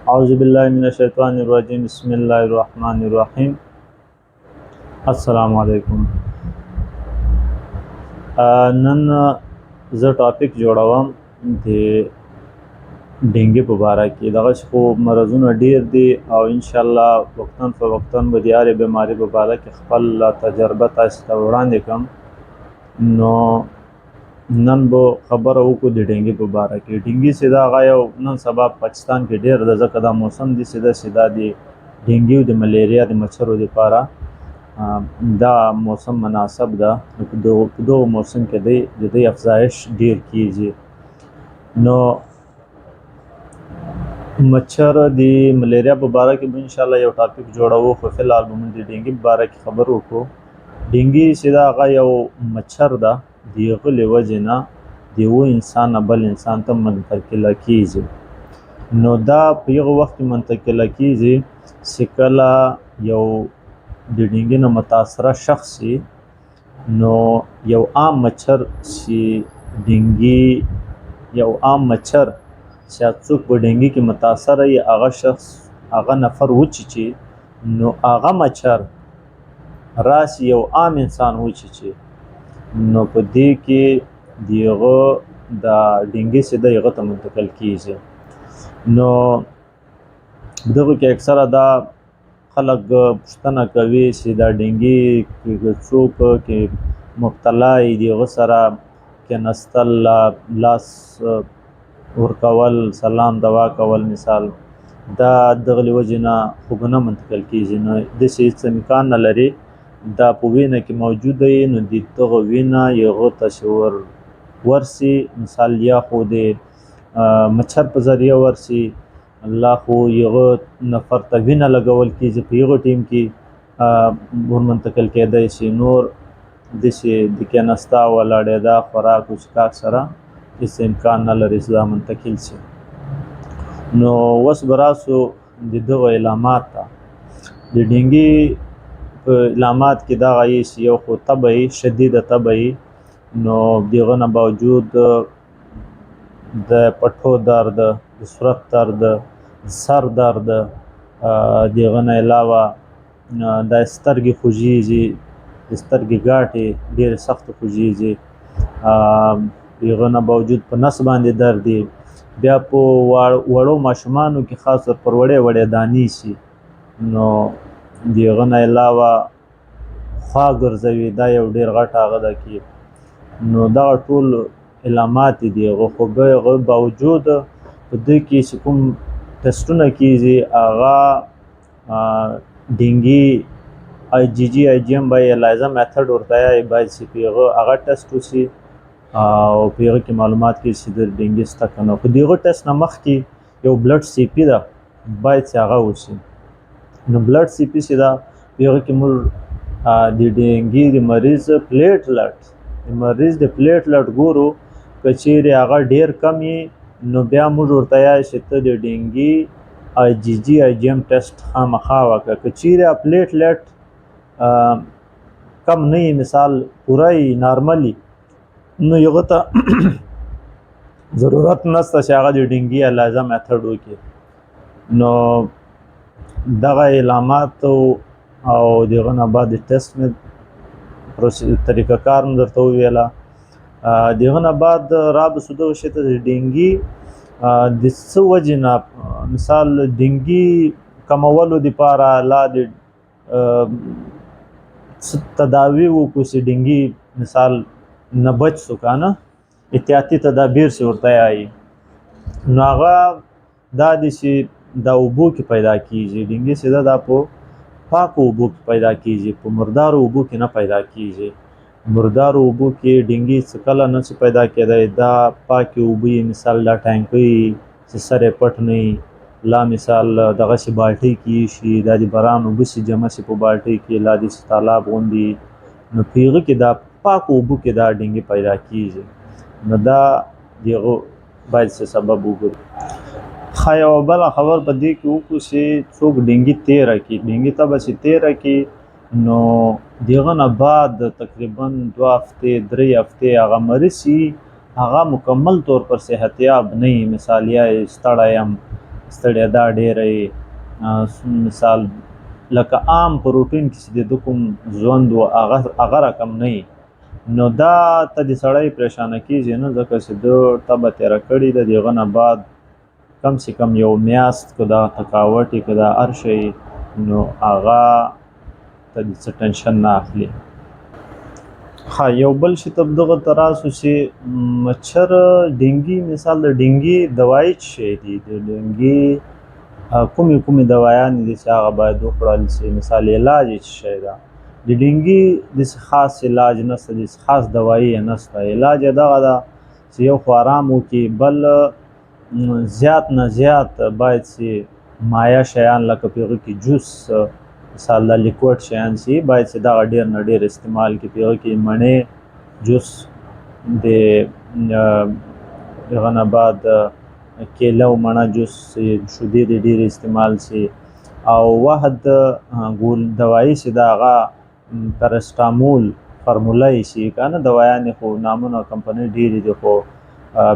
اعوذ باللہ من الشیطان الرجیم بسم الله الرحمن الرحیم. السلام علیکم. نن زه ټاپک جوړوم د ډینګي په باره کې. دغه خو مرضونه ډیر دي او ان شاء الله وختن فوقتن به د هرې بیماري په باره کې خپل تجربه تاسو ته وړاندې کوم. نو نن به خبره وکړو د ډینګي په باره کې. ډینګي سیدا هغه یو نن سبا پاکستان کې ډیر ده، ځکه دا موسم دی سیدا د ډینګي او د ملیریا د مچھرو لپاره دا موسم مناسب ده. په دغه موسم کې د دې افزایش ډیر کیږي. نو مچھر د ملیریا په باره کې به ان شاء الله یو ټاپک جوړوو، خو فی الحال به موږ د ډینګي په باره کې خبرې وکړو. ډینګي سیدا هغه یو مچھر ده، د هغه له وجې نه د یو انسان نه بل انسان ته منتقله کیږي. نو دا په هغه وخت کې منتقله کیږي چې کله یو د ډینګي نه متاثره شخص وي. نو یو عام مچھر چې ډینګي یو عام مچھر چې څوک په ډینګي کې متاثره وي، هغه شخص هغه نفر وچیچي، نو هغه مچھر راسي یو عام انسان وچیچي، نو په دې کې دغه د ډینګي سیده هغه ته منتقل کیږي. نو دغه کې اکثره دا خلک پوښتنه کوي چې دا ډینګي څوک کې مبتلا وي، د هغه سره کېناستل، لاس ورکول، سلام دعا کول مثال، دا دغه له وجې نه خوب نه منتقل کیږي. نو داسې هېڅ امکان نه لري دا په وینه کې موجوده وي، نو د دغه وینه هغه ته چې ورسي، مثال یا خو د مچھر په ذریعه ورسي، لا خو هغه نفر ته وینه لګول کیږي، په هغه ټیم کې ور منتقل کېدی شي. نور داسې د کېناستا ولاړېدا خوراک او څښاک سره هېڅ امکان نه لري چې دا منتقل شي. نو اوس به راسو د دغه علامات ته. د ډینګي په علامات کې دغه یې چې یو خو تبه یې شدیده تبه یې، نو دغه نه باوجود د پټو درد، د صورت درد، سر درد، دغه نه علاوه د سترګې خوږیږي، د سترګې ګاټې ډېرې سخته خوږیږي، دغه نه باوجود په نس باندې درد دی. بیا په وړو ماشومانو کې خاص طور پر وړې دانې شي، نو دغه نه علاوه خوا ګرځوي، دا یو ډېر غټ هغه ده کې. نو دغه ټول علامات دي هغه، خو به هغه باوجود په دوی کې چې کوم ټسټونه کیږي هغه ډینګي IgM به ایلایزا میتھډ ورته یې باید چې په هغه ټسټ وشي او په هغه کې معلومات کې چې د ډینګي شته که نه. خو د هغه ټسټ نه مخکې یو بلډ CP ده باید چې هغه وشي. نو بلډ CP چې ده په هغه کې موږ د ډینګي د مریض د پلیټلټ ګورو. که چیرې هغه ډیر کم وي نو بیا موږ ورته یایو چې ته د ډینګي IgM ټسټ خامخا وکړه. که چیرې پلیټلټ کم نه وي، مثال پوره وي، نارمل وي، نو هغه ته ضرورت نشته چې هغه د ډینګي ایلایزا میتھډ وکړي. نو دغه علامات او دغه نه بعد د ټسټ مې طریقه کار مې درته وویله. دغه نه بعد رابسو دغه شي ته د ډینګي د څه وجې نه، مثال ډینګي کمولو دپاره لا د تداوي وکړو چې ډینګي مثال نه بچ شو که نه، احتیاطي تدابیر چې ورته یایي. نو هغه دا دي چې دا اوبو کې پیدا کیږي. ډینګي سیده دا په پاکو اوبو کې پیدا کیږي، په مردارو اوبو کې نه پیدا کیږي. مردارو اوبو کې ډینګي څه کله نه شي پیدا کېدی. دا پاکې اوبه یي، مثال دا ټانکۍ چې سر یې پټ نه وي، لا مثال دغسې بالټۍ کې ایښي، دا د باران اوبه چې جمع شي په بالټۍ کې، لا داسې تالاب غوندې، نو په هغه کې دا پاکو اوبو کې دا ډینګي پیدا کیږي. نو دا دغه باید څه سبب وګورو. ښه یوه بله خبر په دې کې وکړو چې څوک ډینګي تېره کړي، ډینګي تبه چې تېره کړي، نو دغه نه بعد تقریبا 2 هفتې 3 هفتې هغه مریض شي، هغه مکمل طور پر صحتیاب نه وي. مثال یا ستړی یم ستړیا دا ډېره مثال لکه عام په روټین کې چې د کوم ژوند و هغه رقم نه وي، نو دا ته د سړی پریشانه کېږي نه، ځکه چې ده تبه تېره کړې ده، د هغه نه بعد کم سے کم یو میاشت که دا تقاوت یې که دا هر شی نو هغه ته د څه ټینشن نه اخلي. ها یو بل شي ته دغه ته راسو چې مچھر ډینګي، مثال د ډینګي دوایي څه شی دي، د ډینګي کومې دوایانې دي چې هغه باید وخوړل شي، مثال علاج یې څه شی ده. د ډینګي داسې خاص علاج نشته، داسې خاص دوایي یې نشته، علاج یې دغه ده چې یو خو آرام وکړي، بل زیات نه زیات باید چې مایع شیان لکه په هغه کې جوس مثال دا لیکوډ شیان چې باید چې دغه ډېر نه ډېر استعمال کړي، په هغه کې مڼې جوس د هغه نه بعد کیله او مڼه جوس شیدې دې ډېرې استعمال شي، او واحد دوایي چې د هغه پرسټامول فارموله یې شي که نه، دوایانې خو نامونه کمپنۍ ډېرې دي، خو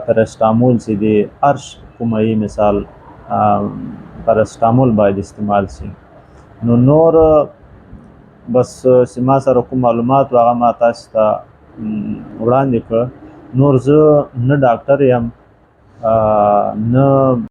پرسټامول چې د هر کومه یې مثال پرسټامول باید استعمال شي. نو نور بس چې ما سره کوم معلومات و هغه ما تاسو ته وړاندې کړ. نور زه نه ډاکټر یم نه